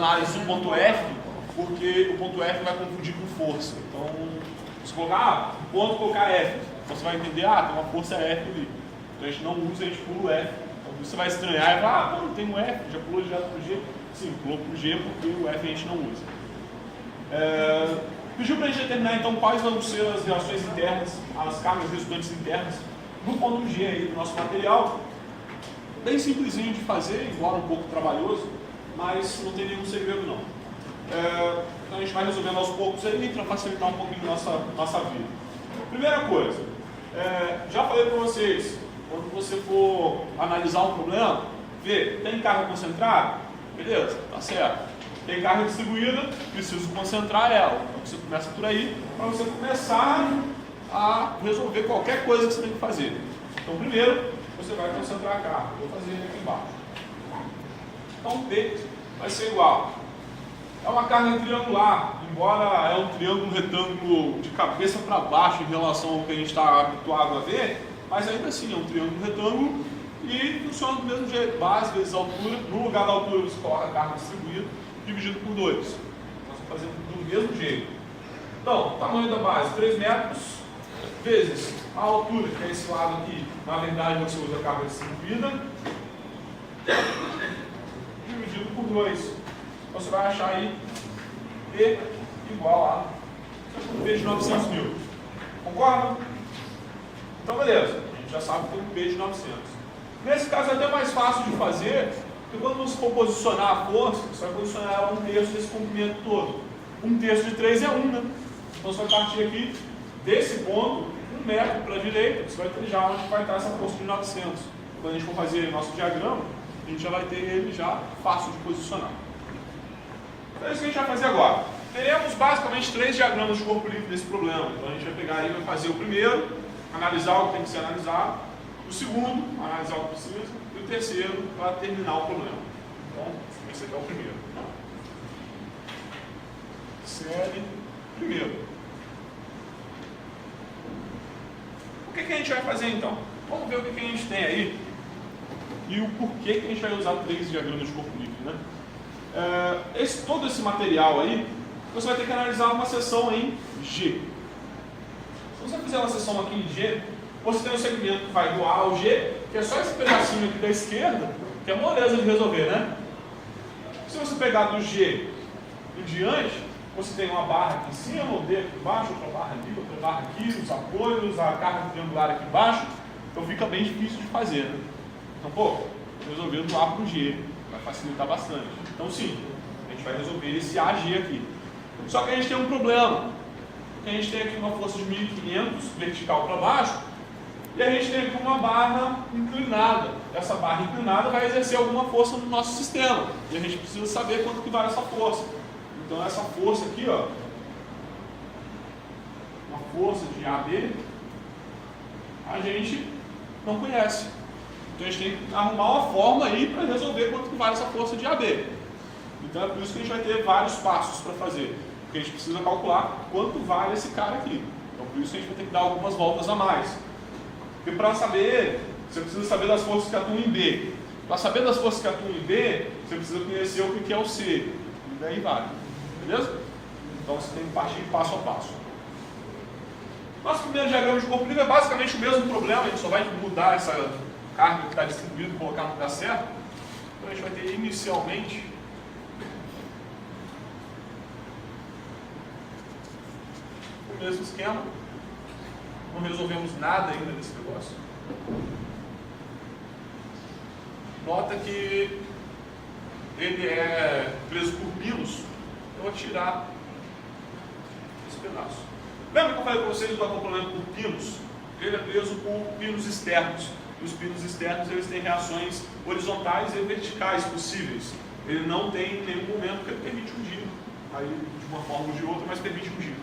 análises do ponto F, porque o ponto F vai confundir com força. Então, se colocar ponto, colocar F, você vai entender, tem uma força F ali. Então a gente não usa, a gente pula o F. Então você vai estranhar e falar, não tem um F, já pulou direto para o G. Sim, pulou para o G porque o F a gente não usa. Pediu para a gente determinar então quais vão ser as reações internas, as cargas resultantes internas do ponto G aí do nosso material. Bem simplesinho de fazer, embora um pouco trabalhoso, mas não tem nenhum segredo não. Então a gente vai resolvendo aos poucos aí para facilitar um pouquinho nossa vida. Primeira coisa, já falei para vocês, quando você for analisar um problema, vê, tem carga concentrada? Beleza, tá certo. Tem carga distribuída, preciso concentrar ela. Então você começa por aí, para você começar a resolver qualquer coisa que você tem que fazer. Então primeiro, você vai concentrar a carga. Vou fazer ele aqui embaixo. Então P vai ser igual. É uma carga triangular, embora é um triângulo retângulo de cabeça para baixo em relação ao que a gente está habituado a ver, mas ainda assim é um triângulo retângulo e funciona do mesmo jeito, base vezes altura. No lugar da altura você coloca a carga distribuída, dividido por 2. Nós vamos fazer do mesmo jeito. Então, o tamanho da base, 3 metros, vezes a altura, que é esse lado aqui, na verdade você usa a carga distribuída, dividido por 2. Então você vai achar aí P igual a P de 900 mil. Concorda? Então beleza, a gente já sabe que tem um P de 900. Nesse caso é até mais fácil de fazer, porque quando você for posicionar a força, você vai posicionar ela 1/3 desse comprimento todo. 1/3 de 3 é 1, né? Então você vai partir aqui desse ponto, 1 metro para a direita, você vai ter já onde vai estar essa força de 900. Quando a gente for fazer nosso diagrama, a gente já vai ter ele já fácil de posicionar. Então é isso que a gente vai fazer agora. Teremos basicamente 3 diagramas de corpo livre desse problema. Então a gente vai pegar aí e vai fazer o primeiro, analisar o que tem que ser analisado, o segundo, analisar o que precisa, e o terceiro, para terminar o problema. Então, esse aqui é o primeiro. Série primeiro. O que a gente vai fazer então? Vamos ver o que a gente tem aí e o porquê que a gente vai usar 3 diagramas de corpo livre, né? Todo esse material aí, você vai ter que analisar uma seção em G. Se você fizer uma seção aqui em G, você tem um segmento que vai do A ao G, que é só esse pedacinho aqui da esquerda, que é moleza de resolver, né? Se você pegar do G em diante, você tem uma barra aqui em cima, o D aqui embaixo, outra barra aqui, os apoios, a carga triangular aqui embaixo, então fica bem difícil de fazer, né? Então, resolver do A para o G, vai facilitar bastante. Então sim, a gente vai resolver esse AG aqui. Só que a gente tem um problema. A gente tem aqui uma força de 1500 vertical para baixo e a gente tem aqui uma barra inclinada. Essa barra inclinada vai exercer alguma força no nosso sistema. E a gente precisa saber quanto que vale essa força. Então essa força aqui, ó, uma força de AB, a gente não conhece. Então a gente tem que arrumar uma forma aí para resolver quanto que vale essa força de AB. Então é por isso que a gente vai ter vários passos para fazer. Porque a gente precisa calcular quanto vale esse cara aqui. Então por isso que a gente vai ter que dar algumas voltas a mais. Porque para saber, você precisa saber das forças que atuam em B. Para saber das forças que atuam em B, você precisa conhecer o que é o C. E daí vai. Beleza? Então você tem que partir passo a passo. Nosso primeiro diagrama de corpo livre é basicamente o mesmo problema. A gente só vai mudar essa carga que está distribuída e colocar no lugar certo. Então a gente vai ter inicialmente o mesmo esquema. Não resolvemos nada ainda desse negócio. Nota que ele é preso por pinos. Eu vou tirar esse pedaço. Lembra que eu falei para vocês do acoplamento por pinos? Ele é preso por pinos externos. E os pinos externos eles têm reações horizontais e verticais possíveis. Ele não tem em nenhum momento que ele permite um giro. Aí, de uma forma ou de outra, mas permite um giro.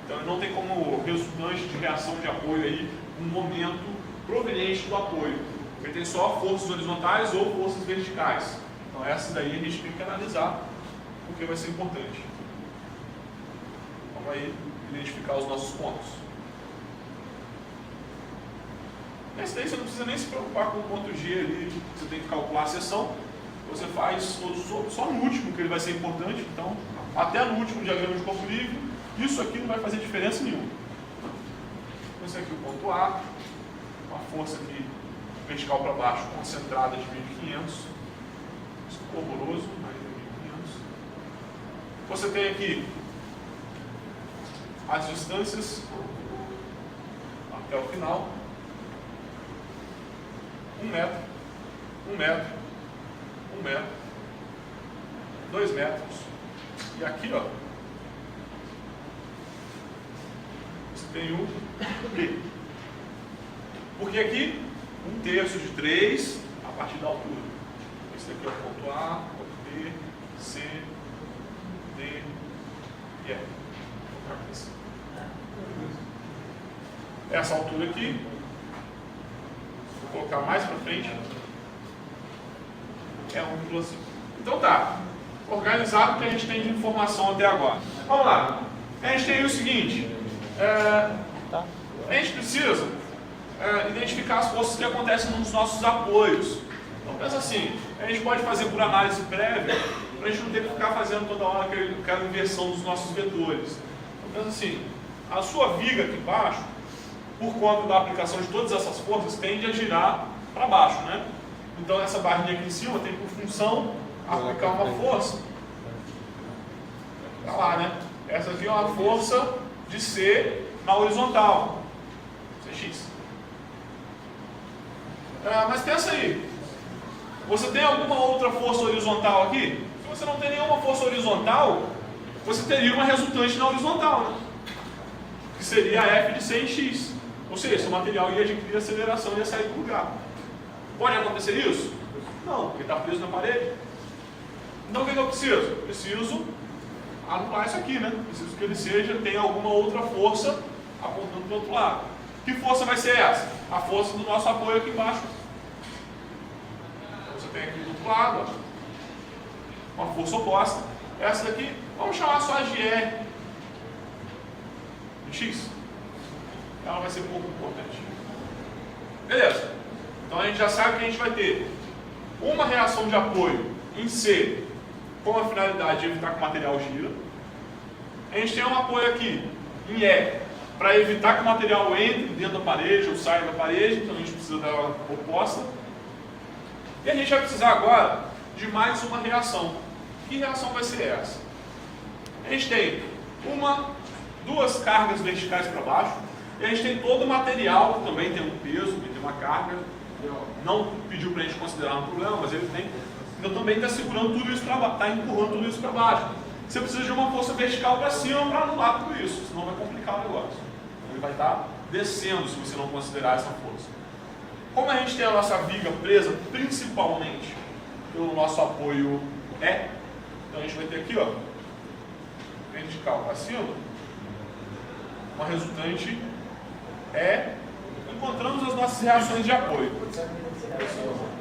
Então ele não tem como resultante de reação de apoio aí um momento proveniente do apoio. Ele tem só forças horizontais ou forças verticais. Então essa daí a gente tem que analisar, porque vai ser importante. Vamos aí identificar os nossos pontos. Esse daí você não precisa nem se preocupar com o ponto G ali, você tem que calcular a seção. você faz só no último, que ele vai ser importante, então, até no último diagrama de corpo livre, isso aqui não vai fazer diferença nenhuma. Então, esse aqui é o ponto A, uma força aqui vertical para baixo, concentrada de 1500, isso é horroroso, mais de 1500. Você tem aqui as distâncias até o final, 1 metro, 1 metro, 1 metro, 2 metros, e aqui, ó, você tem o B. Porque aqui, 1/3 de 3 a partir da altura. Esse aqui é o ponto A, ponto B, C, D e F. Essa altura aqui, vou colocar mais para frente, é 1,5. Então tá, organizado o que a gente tem de informação até agora. Vamos lá, a gente tem o seguinte, a gente precisa identificar as forças que acontecem nos nossos apoios. Então pensa assim, a gente pode fazer por análise prévia, para a gente não ter que ficar fazendo toda hora aquela inversão dos nossos vetores. Então pensa assim, a sua viga aqui embaixo, por conta da aplicação de todas essas forças, tende a girar para baixo, né? Então essa barrinha aqui em cima tem por função aplicar uma força. Tá lá, né? Essa aqui é uma força de C na horizontal, Cx. Mas pensa aí, você tem alguma outra força horizontal aqui? Se você não tem nenhuma força horizontal, você teria uma resultante na horizontal, né? Que seria a F de C em X. Ou seja, seu material ia adquirir aceleração e ia sair do lugar. Pode acontecer isso? Não, porque está preso na parede. Então o que eu preciso? Preciso anular isso aqui, né? Preciso que ele tenha alguma outra força apontando para o outro lado. Que força vai ser essa? A força do nosso apoio aqui embaixo. Então você tem aqui do outro lado, ó, uma força oposta. Essa daqui, vamos chamar só de R de X. Ela vai ser pouco importante. Beleza. Então a gente já sabe que a gente vai ter uma reação de apoio em C com a finalidade de evitar que o material gira. A gente tem um apoio aqui em E para evitar que o material entre dentro da parede ou saia da parede, então a gente precisa da oposta. E a gente vai precisar agora de mais uma reação. Que reação vai ser essa? A gente tem duas cargas verticais para baixo, e a gente tem todo o material que também tem um peso, que tem uma carga. Não pediu para a gente considerar um problema, mas ele tem. Então também está segurando tudo isso para baixo, está empurrando tudo isso para baixo. Você precisa de uma força vertical para cima para anular tudo isso, senão vai complicar o negócio. Ele vai estar descendo se você não considerar essa força. Como a gente tem a nossa viga presa principalmente pelo nosso apoio E, então a gente vai ter aqui, ó, vertical para cima, uma resultante E. Encontramos as nossas reações de apoio.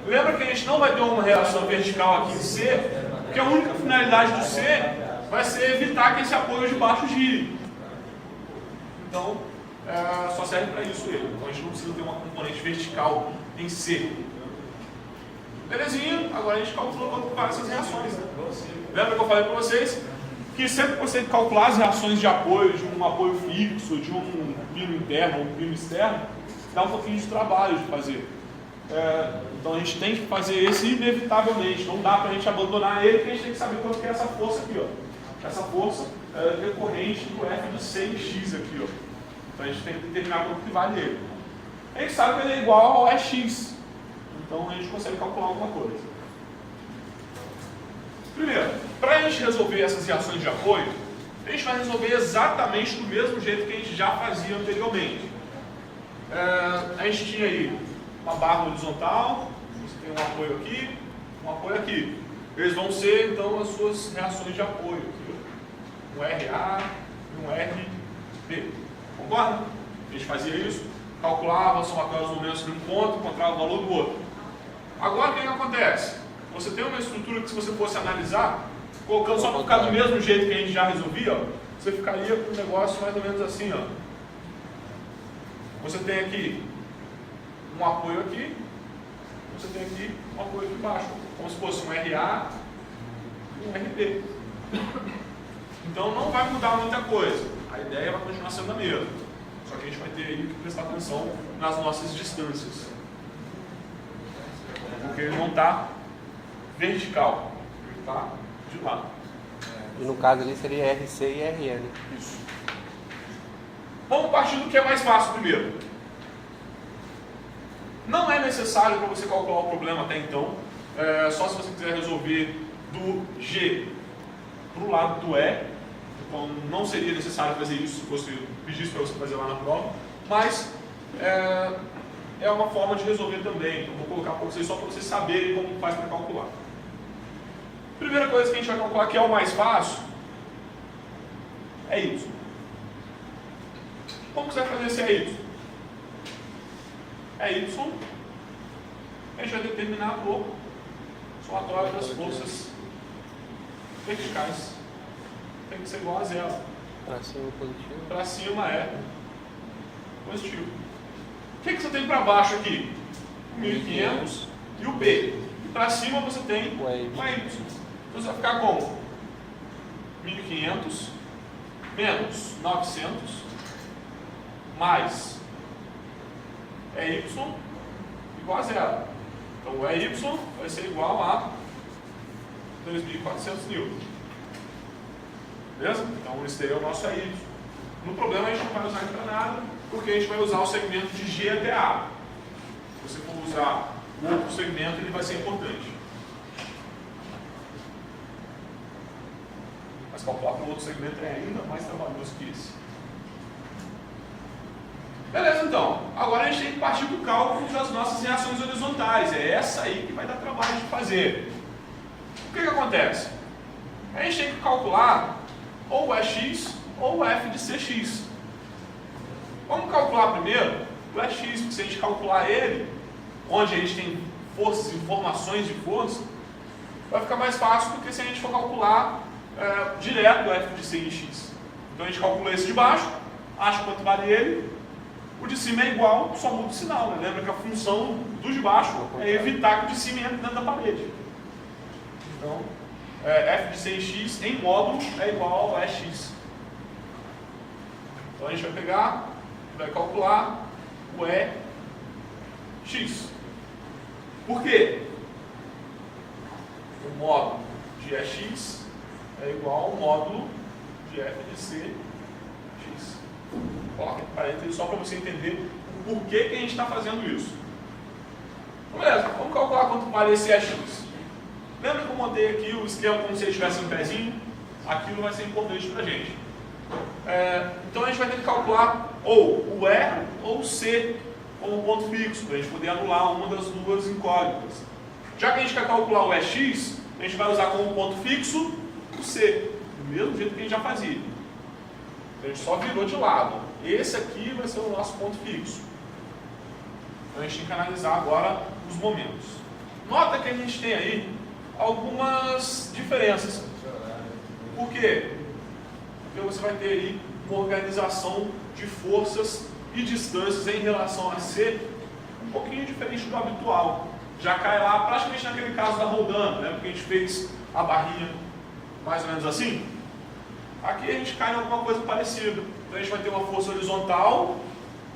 Lembra que a gente não vai ter uma reação vertical aqui em C, porque a única finalidade do C vai ser evitar que esse apoio de baixo gire. Então, só serve para isso ele. Então a gente não precisa ter uma componente vertical em C. Belezinha, agora a gente calculou quanto para essas reações. Né? Lembra que eu falei para vocês que sempre que você calcular as reações de apoio, de um apoio fixo, de um pino interno ou um pino externo, dá um pouquinho de trabalho de fazer. Então a gente tem que fazer esse inevitavelmente, não dá para a gente abandonar ele, porque a gente tem que saber quanto que é essa força aqui, ó. Essa força é decorrente do F de C em X aqui, ó. Então a gente tem que determinar quanto que vale ele. A gente sabe que ele é igual ao EX, então a gente consegue calcular alguma coisa. Primeiro, para a gente resolver essas reações de apoio, a gente vai resolver exatamente do mesmo jeito que a gente já fazia anteriormente. A gente tinha aí uma barra horizontal, você tem um apoio aqui, um apoio aqui. Eles vão ser, então, as suas reações de apoio. Aqui, um RA e um RB. Concorda? A gente fazia isso, calculava, somatava os momentos de um ponto, encontrava o valor do outro. Agora, o que acontece? Você tem uma estrutura que, se você fosse analisar, colocando só para ficar do mesmo jeito que a gente já resolvia, ó, você ficaria com um negócio mais ou menos assim, ó. Você tem aqui um apoio aqui, você tem aqui uma coisa aqui embaixo, como se fosse um RA e um RB. Então não vai mudar muita coisa, a ideia vai continuar sendo a mesma, só que a gente vai ter aí que prestar atenção nas nossas distâncias, porque ele não está vertical, ele está de lado. E no caso ali seria RC e RN. Isso. Vamos partir do que é mais fácil primeiro. Não é necessário para você calcular o problema até então, só se você quiser resolver do G para o lado do E. Então não seria necessário fazer isso se fosse pedisse para você fazer lá na prova, mas é uma forma de resolver também. Então vou colocar para vocês só para vocês saberem como faz para calcular. Primeira coisa que a gente vai calcular, que é o mais fácil, é Y. Como que você vai fazer esse Y? Y, a gente vai determinar por somatório das forças verticais. Tem que ser igual a zero. Para cima positivo. Para cima é positivo. O que você tem para baixo aqui? 1.500 e o B. E para cima você tem o Y. Então você vai ficar com 1.500 menos 900 mais EY igual a zero. Então o EY vai ser igual a 2.400 N. Beleza? Então esse daí é o nosso EY. No problema a gente não vai usar ele para nada, porque a gente vai usar o segmento de G até A. Se você for usar o outro segmento, ele vai ser importante. Mas calcular para o outro segmento é ainda mais trabalhoso que esse. Beleza, então. Agora a gente tem que partir para o cálculo das nossas reações horizontais. É essa aí que vai dar trabalho de fazer. O que acontece? A gente tem que calcular ou o EX ou o F de CX. Vamos calcular primeiro o EX, porque se a gente calcular ele, onde a gente tem forças, informações de força, vai ficar mais fácil do que se a gente for calcular direto o F de C e X. Então a gente calcula esse de baixo, acha quanto vale ele, o de cima é igual, só muda o sinal, né? Lembra que a função do de baixo é evitar que o de cima entre dentro da parede. Então, F de C e X em módulo é igual a EX. Então a gente vai pegar, vai calcular o EX. Por quê? O módulo de EX é igual ao módulo de F de CX. Coloca entre parênteses só para você entender o porquê que a gente está fazendo isso. Beleza, vamos calcular quanto vale esse EX. Lembra que eu montei aqui o esquema como se ele tivesse um pezinho? Aquilo vai ser importante para a gente. Então a gente vai ter que calcular ou o E ou o C como ponto fixo, para a gente poder anular uma das duas incógnitas. Já que a gente quer calcular o EX, a gente vai usar como ponto fixo o C, do mesmo jeito que a gente já fazia. Então a gente só virou de lado. Esse aqui vai ser o nosso ponto fixo. Então a gente tem que analisar agora os momentos. Nota que a gente tem aí algumas diferenças. Por quê? Porque você vai ter aí uma organização de forças e distâncias em relação a C um pouquinho diferente do habitual. Já cai lá praticamente naquele caso da rodando, né? Porque a gente fez a barrinha mais ou menos assim. Aqui a gente cai em alguma coisa parecida. Então a gente vai ter uma força horizontal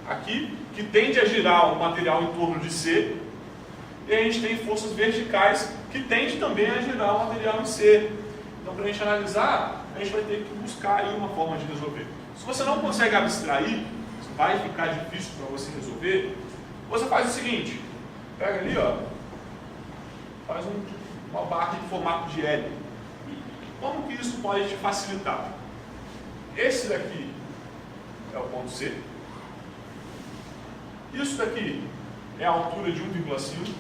aqui, que tende a girar o material em torno de C. E a gente tem forças verticais que tende também a girar o material em C. Então, para a gente analisar, a gente vai ter que buscar aí uma forma de resolver. Se você não consegue abstrair, vai ficar difícil para você resolver, você faz o seguinte, pega ali, ó, faz uma barra em formato de L. Como que isso pode te facilitar? Esse daqui é o ponto C. Isso daqui é a altura de 1,5.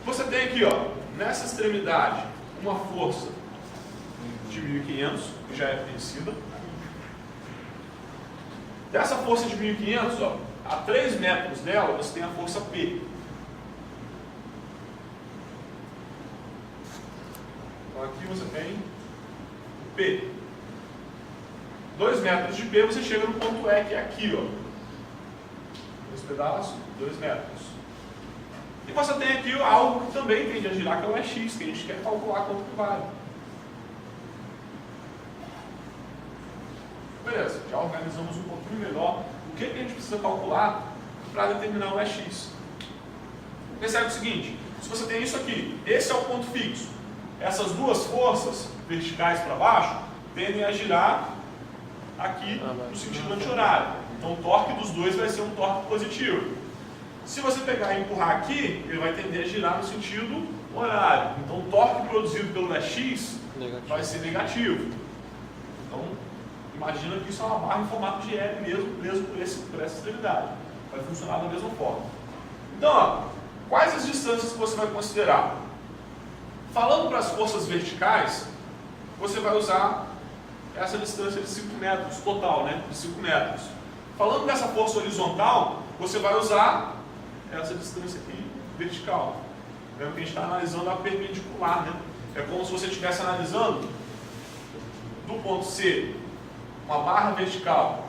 Você tem aqui, ó, nessa extremidade, uma força de 1.500, que já é conhecida. Dessa força de 1.500, ó, a 3 metros dela, você tem a força P. Então aqui você tem o P. 2 metros de P, você chega no ponto E, que é aqui, ó. Esse pedaço, 2 metros. E você tem aqui algo que também tende a girar, que é o EX, que a gente quer calcular quanto que vale. Beleza, já organizamos um pouquinho melhor o que a gente precisa calcular para determinar o EX. Percebe o seguinte, se você tem isso aqui, esse é o ponto fixo. Essas duas forças verticais para baixo tendem a girar aqui no sentido anti-horário. Então o torque dos dois vai ser um torque positivo. Se você pegar e empurrar aqui, ele vai tender a girar no sentido horário. Então o torque produzido pelo EX vai ser negativo. Então imagina que isso é uma barra em formato de L mesmo, preso por essa extremidade. Vai funcionar da mesma forma. Então, ó, quais as distâncias que você vai considerar? Falando para as forças verticais, você vai usar essa distância de 5 metros, total, né? De 5 metros. Falando dessa força horizontal, você vai usar essa distância aqui, vertical. Lembra que a gente está analisando a perpendicular, né? É como se você estivesse analisando do ponto C, uma barra vertical,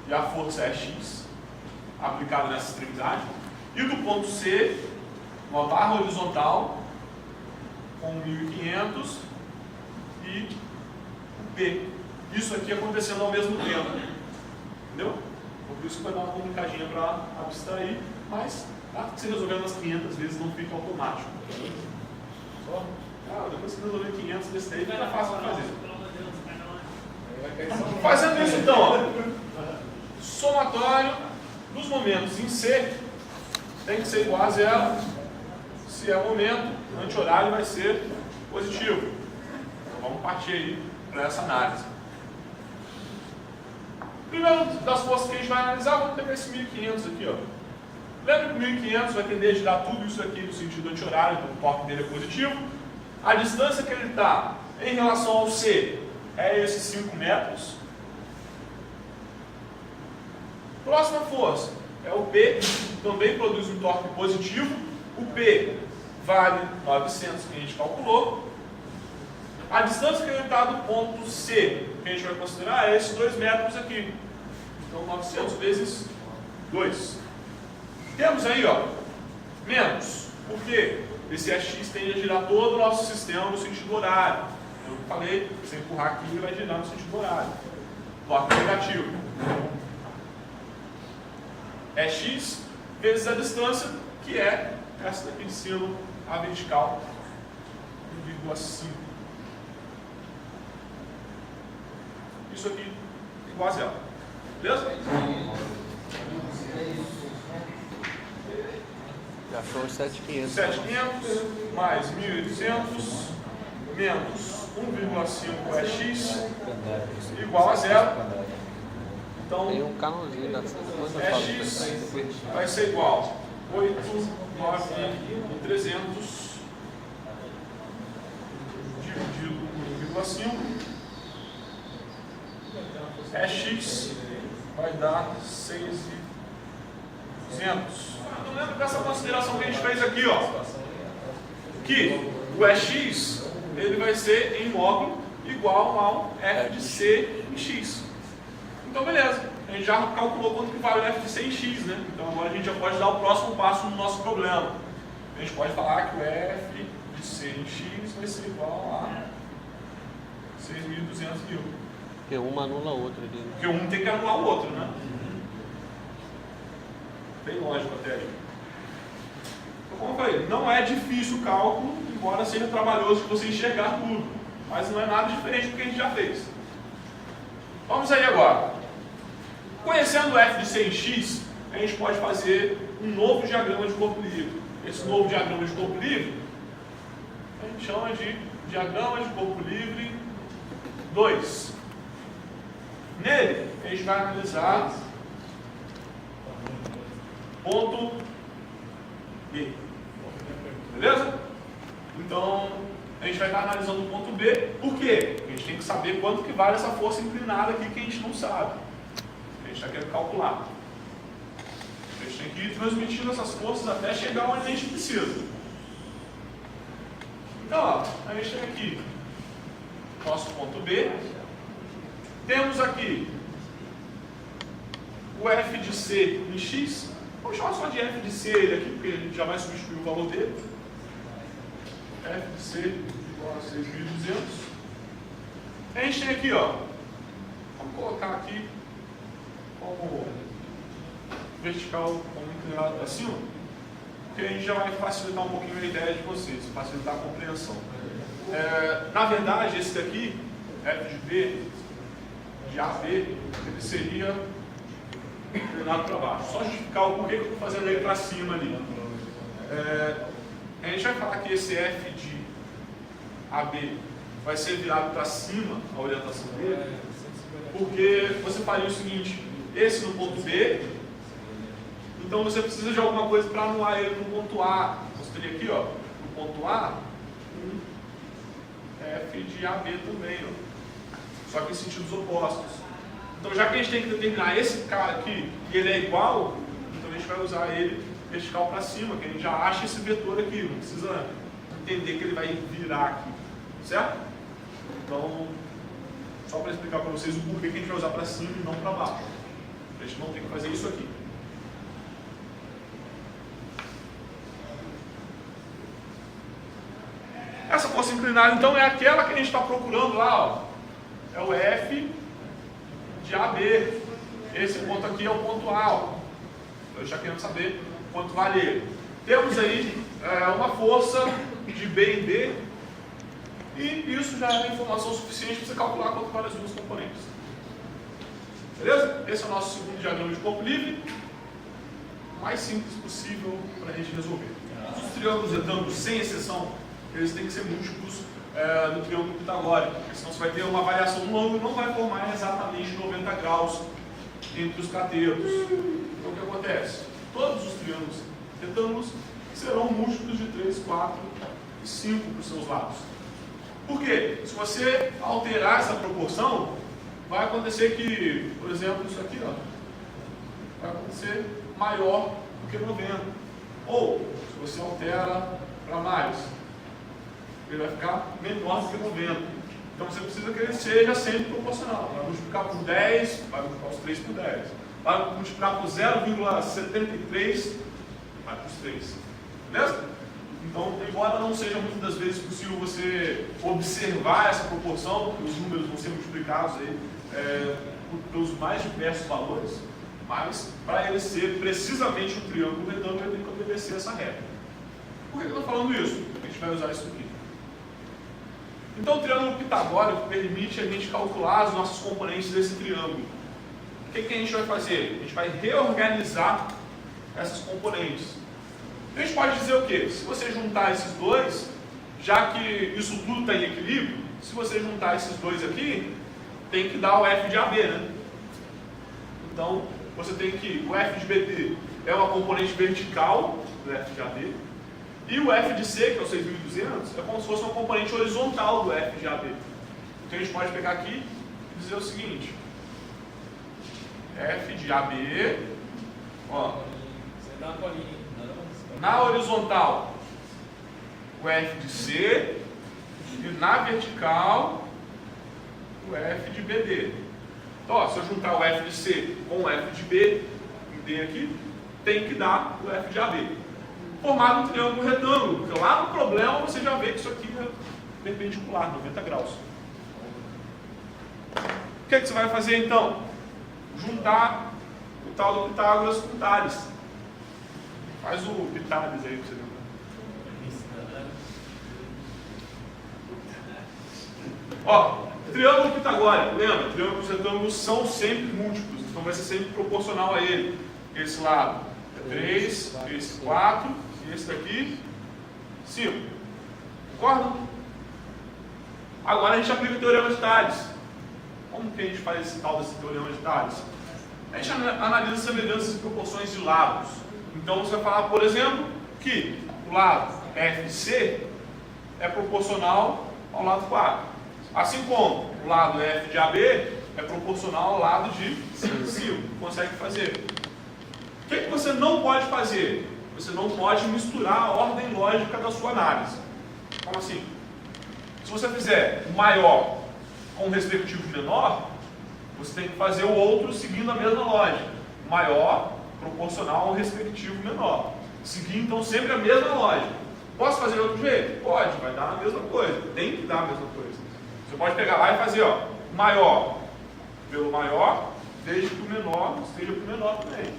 e a força é X, aplicada nessa extremidade, e do ponto C, uma barra horizontal, com 1.500 e o P. Isso aqui acontecendo ao mesmo tempo. Entendeu? Por isso que vai dar uma complicadinha para abstrair, mas se resolver umas 500 vezes não fica automático. Só, depois que resolver 500 desse daí, fica fácil de fazer. Fazendo isso então, ó, somatório dos momentos em C tem que ser igual a zero. Se é momento, o anti-horário vai ser positivo. Então vamos partir aí para essa análise. Primeiro das forças que a gente vai analisar, vamos pegar esse 1500 aqui, ó. Lembra que o 1500 vai tender a girar tudo isso aqui no sentido anti-horário, então o torque dele é positivo. A distância que ele está em relação ao C é esses 5 metros. Próxima força é o P, que também produz um torque positivo. O P vale 900 que a gente calculou. A distância que ele está do ponto C, que a gente vai considerar, é esses 2 metros aqui. Então 900 vezes 2. Temos aí, ó, menos. Por quê? Esse AX tende a girar todo o nosso sistema no sentido horário. Eu falei, se eu empurrar aqui, ele vai girar no sentido horário. Torque negativo. É X vezes a distância, que é essa daqui de cima, a vertical, 1,5. Isso aqui igual a zero. Beleza? Já foram 7.500. 7.500 mais 1.800 menos 1,5 é X igual a zero. Então, tem um canalzinho da X vai ser igual a 8, 9 e 300 dividido por 1,5. X vai dar 6.200. Então lembra dessa consideração que a gente fez aqui, ó, que o EX ele vai ser em módulo igual ao F de C em X. Então beleza, a gente já calculou quanto que vale o F de C em X, né? Então agora a gente já pode dar o próximo passo no nosso problema. A gente pode falar que o F de C em X vai ser igual a 6.200 mil. Porque uma anula a outra ali. Porque um tem que anular o outro, né? Bem lógico até aí. Então, como eu falei, não é difícil o cálculo, embora seja trabalhoso de você enxergar tudo. Mas não é nada diferente do que a gente já fez. Vamos aí agora. Conhecendo o F de C em X, a gente pode fazer um novo diagrama de corpo livre. Esse novo diagrama de corpo livre, a gente chama de diagrama de corpo livre 2. Nele, a gente vai analisar ponto B. Beleza? Então, a gente vai estar analisando o ponto B. Por quê? Porque a gente tem que saber quanto que vale essa força inclinada aqui que a gente não sabe. A gente está querendo calcular. A gente tem que ir transmitindo essas forças até chegar onde a gente precisa. Então, ó, a gente tem aqui nosso ponto B. Temos aqui o F de C em X. Vamos chamar só de f de c ele aqui, porque ele já vai substituir o valor dele. F de c igual a 6.200. A gente tem aqui, ó. Vamos colocar aqui como vertical, como inclinado para cima, porque a gente já vai facilitar um pouquinho a ideia de vocês, facilitar a compreensão. Na verdade, esse daqui, f de b, de AB, ele seria inclinado para baixo. Só justificar o porquê que eu estou fazendo ele para cima ali. A gente vai falar que esse f de AB vai ser virado para cima, a orientação dele, porque você faria o seguinte, esse no ponto B, então você precisa de alguma coisa para anular ele no ponto A. Você teria aqui, ó, no ponto A, um f de AB também, ó, só que em sentidos opostos. Então, já que a gente tem que determinar esse cara aqui e ele é igual, então a gente vai usar ele vertical para cima, que a gente já acha esse vetor aqui, não precisa entender que ele vai virar aqui, certo? Então, só para explicar para vocês o porquê que a gente vai usar para cima e não para baixo. A gente não tem que fazer isso aqui. Essa força inclinada, então, é aquela que a gente está procurando lá, ó. É o F de AB. Esse ponto aqui é o ponto A, ó. Eu já quero saber quanto vale ele. Temos aí uma força de B e D, e isso já é informação suficiente para você calcular quanto vale as duas componentes. Beleza? Esse é o nosso segundo diagrama de corpo livre, mais simples possível para a gente resolver. Os triângulos retângulos, sem exceção, eles têm que ser múltiplos do triângulo pitagórico, porque senão você vai ter uma variação no ângulo e não vai formar exatamente 90 graus entre os catetos. Então o que acontece? Todos os triângulos retângulos serão múltiplos de 3, 4 e 5 para os seus lados. Por quê? Se você alterar essa proporção, vai acontecer que, por exemplo, isso aqui, ó, vai acontecer maior do que 90. Ou, se você altera para mais, ele vai ficar menor do que 90. Então você precisa que ele seja sempre proporcional. Vai multiplicar por 10, vai multiplicar os 3 por 10. Vai multiplicar por 0,73, vai para os 3. Beleza? Então, embora não seja muitas das vezes possível você observar essa proporção, porque os números vão ser multiplicados aí, pelos mais diversos valores, mas para ele ser precisamente um triângulo retângulo, ele tem que obedecer essa regra. Por que eu estou falando isso? A gente vai usar isso aqui. Então, o triângulo pitagórico permite a gente calcular as nossas componentes desse triângulo. O que a gente vai fazer? A gente vai reorganizar essas componentes. A gente pode dizer o quê? Se você juntar esses dois, já que isso tudo está em equilíbrio, se você juntar esses dois aqui, tem que dar o F de AB, né? Então, você tem que, o F de BD é uma componente vertical do F de AB, e o F de C, que é o 6.200, é como se fosse uma componente horizontal do F de AB. Então a gente pode pegar aqui e dizer o seguinte: F de AB, ó, na horizontal, o F de C, e na vertical, o F de BD. Então, ó, se eu juntar o F de C com o F de B, e D aqui, tem que dar o F de AB. Formado um triângulo retângulo, porque lá no problema você já vê que isso aqui é perpendicular, 90 graus. O que é que você vai fazer então? Juntar o tal do Pitágoras com o Tales. Faz o Pitágoras aí para você ver. Ó, triângulo pitagórico, lembra? Triângulos retângulos são sempre múltiplos, então vai ser sempre proporcional a ele. Esse lado é 3, esse 4, e esse daqui 5. Concorda? Agora a gente aplica o teorema de Tales. Como que a gente faz esse tal desse teorema de Tales? A gente analisa semelhanças e proporções de lados. Então você vai falar, por exemplo, que o lado FC é proporcional ao lado 4. Assim como o lado F de AB é proporcional ao lado de 5. Consegue fazer. O que você não pode fazer? Você não pode misturar a ordem lógica da sua análise. Como assim? Se você fizer o maior com o respectivo menor, você tem que fazer o outro seguindo a mesma lógica. Maior proporcional ao respectivo menor. Seguir, então, sempre a mesma lógica. Posso fazer de outro jeito? Pode, vai dar a mesma coisa. Tem que dar a mesma coisa. Você pode pegar lá e fazer, ó, maior pelo maior, desde que o menor esteja para o menor também.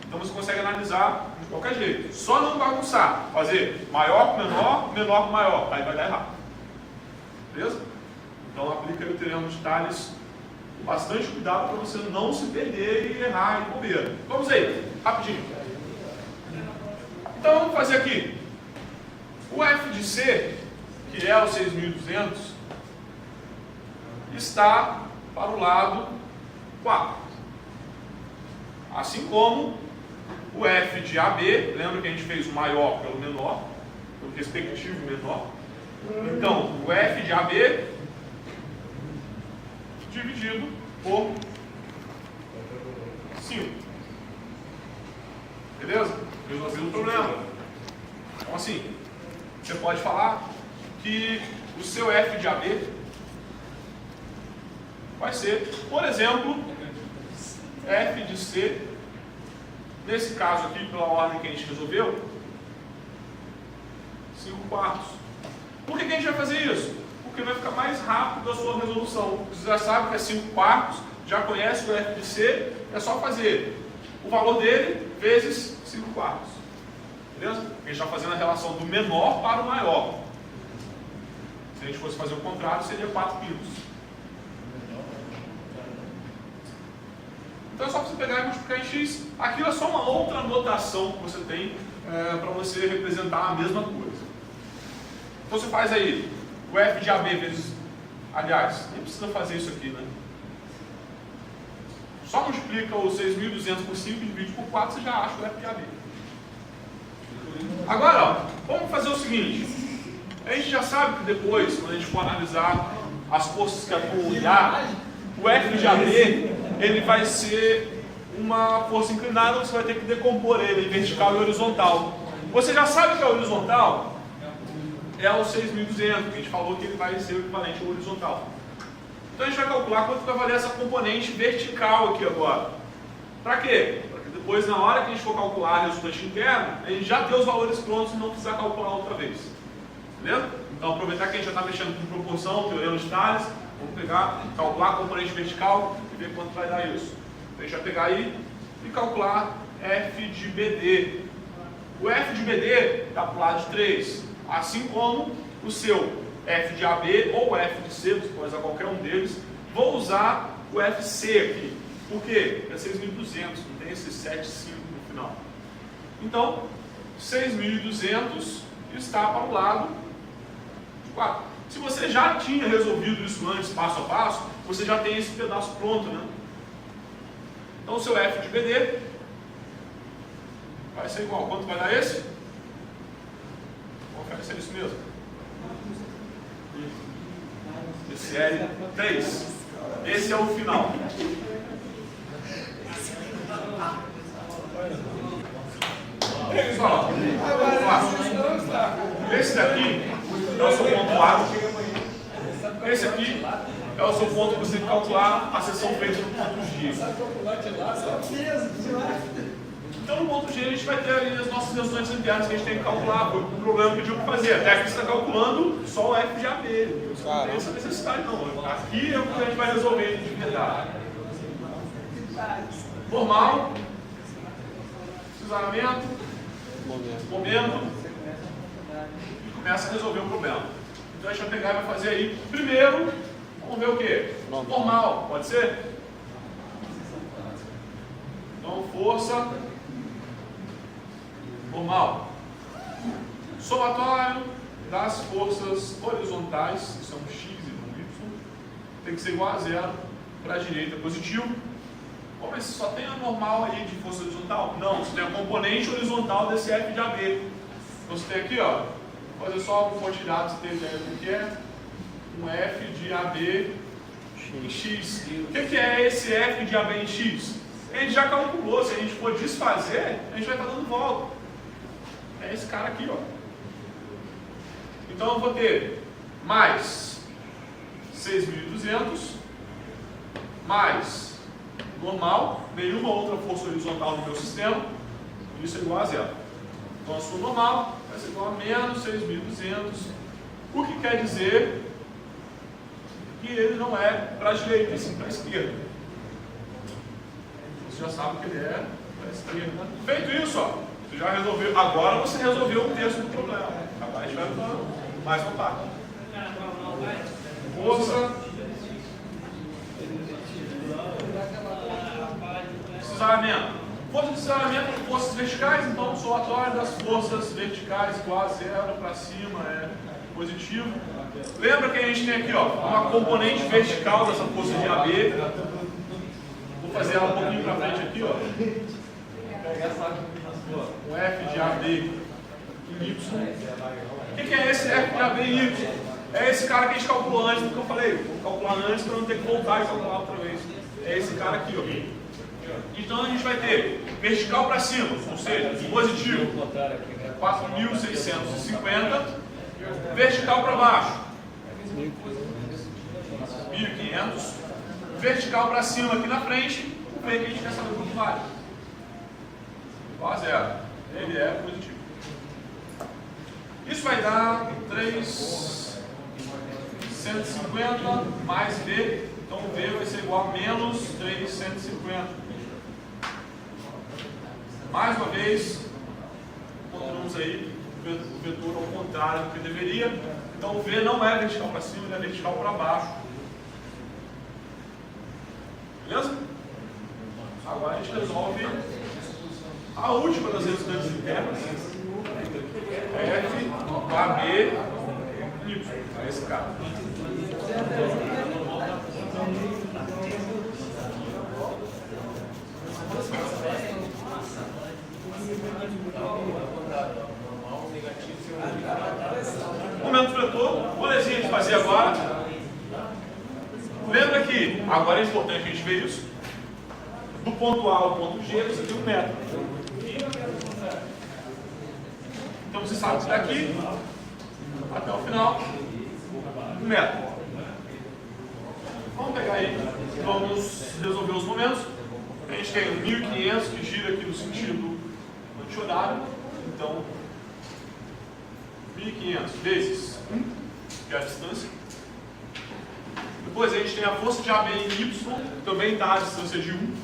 Então você consegue analisar de qualquer jeito. Só não bagunçar. Fazer maior com menor, menor com maior. Aí vai dar errado. Beleza? Então aplica aí o teorema de Tales com bastante cuidado para você não se perder e errar e bobeira. Vamos aí, rapidinho. Então vamos fazer aqui. O f de c, que é o 6.200, está para o lado 4. Assim como o f de AB, lembra que a gente fez o maior pelo menor, pelo respectivo menor. Então, o f de AB dividido por 5. Beleza? Resolvido o problema. Então, assim, você pode falar que o seu f de AB vai ser, por exemplo, f de C, nesse caso aqui, pela ordem que a gente resolveu, 5/4. Por que a gente vai fazer isso? Porque vai ficar mais rápido a sua resolução. Você já sabe que é 5/4, já conhece o f de C, é só fazer o valor dele vezes 5/4. Beleza? A gente está fazendo a relação do menor para o maior. Se a gente fosse fazer o contrário, seria 4/5. Então é só você pegar e multiplicar em x. Aquilo é só uma outra notação que você tem para você representar a mesma coisa. Então você faz aí o f de AB vezes... Aliás, nem precisa fazer isso aqui, né? Só multiplica o 6.200 por 5 e divide por 4, você já acha o f de AB. Agora, ó, vamos fazer o seguinte. A gente já sabe que depois, quando a gente for analisar as forças que atuam em A, o f de AB ele vai ser uma força inclinada, você vai ter que decompor ele em vertical e horizontal. Você já sabe que a horizontal é o 6.200, que a gente falou que ele vai ser o equivalente ao horizontal. Então a gente vai calcular quanto vai valer essa componente vertical aqui agora. Para quê? Para que depois, na hora que a gente for calcular a resultante interna, a gente já ter os valores prontos e não precisar calcular outra vez. Beleza? Então aproveitar que a gente já está mexendo com proporção, teorema de Tales, vamos pegar, calcular a componente vertical e ver quanto vai dar isso. Então a gente vai pegar aí e calcular f de BD. O f de BD está para o lado de 3, assim como o seu f de AB ou f de C, você pode usar qualquer um deles. Vou usar o FC aqui. Por quê? É 6.200, não tem esse 7,5 no final. Então, 6.200 está para o lado de 4. Se você já tinha resolvido isso antes, passo a passo, você já tem esse pedaço pronto, né? Então, o seu f de BD vai ser igual. Quanto vai dar esse? Confere se é isso mesmo. Esse é 3. Esse é o final. Pessoal, esse daqui é o seu ponto A. Esse aqui é o seu ponto que você tem que calcular a seção feita no ponto G. Então no ponto G a gente vai ter ali as nossas resultantes internas que a gente tem que calcular. Foi o problema que pediu para fazer. Até aqui você está calculando só o f de AB. Você não tem essa necessidade não. Aqui é o que a gente vai resolver de verdade. Formal, precisamento, momento, e começa a resolver o problema. Então a gente vai pegar e vai fazer aí. Primeiro, vamos ver o que? Formal, pode ser? Então força normal. Somatório das forças horizontais, que são x e não y, tem que ser igual a 0. Para a direita positivo. Bom, mas só tem a normal aí de força horizontal? Não, você tem a componente horizontal desse f de AB. Então você tem aqui, ó, vou fazer só uma fonte de dados, você tem ideia do que é um f de AB em x. O que é esse f de AB em x? A gente já calculou, se a gente for desfazer, a gente vai estar dando volta. É esse cara aqui, ó. Então eu vou ter mais 6.200 mais normal, nenhuma outra força horizontal no meu sistema, isso é igual a zero. Então a sua normal vai ser igual a menos 6.200, o que quer dizer que ele não é para a direita, e sim para a esquerda. Você já sabe que ele é para a esquerda. Feito isso, ó, você já resolveu. Agora você resolveu um terço do problema. Agora a gente vai para mais uma parte. Força. Desalamento. Força de desalamento com forças verticais, então o somatório das forças verticais igual a zero para cima é positivo. Lembra que a gente tem aqui, ó, uma componente vertical dessa força de AB. Vou fazer ela um pouquinho para frente aqui, ó. Um F de AB em Y. O que é esse F de AB em Y? É esse cara que a gente calculou antes do que eu falei. Vou calcular antes para não ter que voltar e calcular outra vez. É esse cara aqui, ó. Então a gente vai ter vertical para cima, ou seja, positivo 4.650, vertical para baixo 1.500, vertical para cima aqui na frente, o V que a gente quer saber quanto vale. Igual a zero. Ele é positivo. Isso vai dar 350 mais V, então o V vai ser igual a menos 350. Mais uma vez, encontramos aí o vetor ao contrário do que deveria. Então o V não é vertical para cima, ele é vertical para baixo. Beleza? Agora a gente resolve a última das resultantes internas. F, AB, Y. É esse cara. Momento fletor, molezinha de fazer agora. Lembra que agora é importante a gente ver isso. Do ponto A ao ponto G você tem 1 metro. Então você sabe que daqui até o final 1 metro. Vamos pegar aí, vamos resolver os momentos. A gente tem 1.500 que gira aqui no sentido anti-horário. Então 1.500 vezes 1, que é a distância. Depois a gente tem a força de AB em Y, que também está a distância de 1,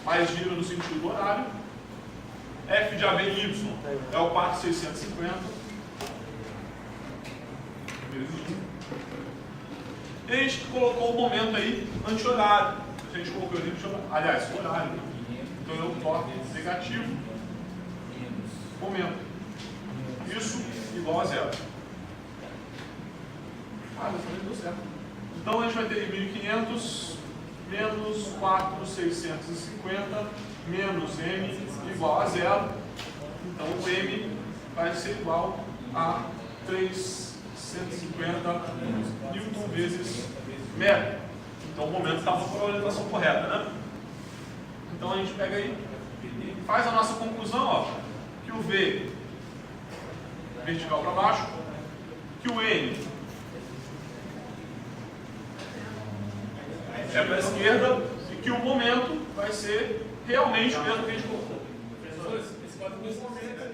mas gira no sentido do horário. F de AB em Y é o 4.650 vezes 1. E a gente colocou o momento aí anti-horário. A gente colocou ele anti-horário. Aliás, horário. Então eu toque negativo. Momento. Isso igual a zero. Mas também deu certo. Então a gente vai ter 1.500 menos 4.650 menos M igual a zero. Então o M vai ser igual a 350 Newton vezes metro. Então o momento estava com a orientação correta, né? Então a gente pega aí, faz a nossa conclusão, ó, que o V vertical para baixo, que o N é para a esquerda e que o momento vai ser realmente o mesmo que a gente colocou. Professores, esse 4.650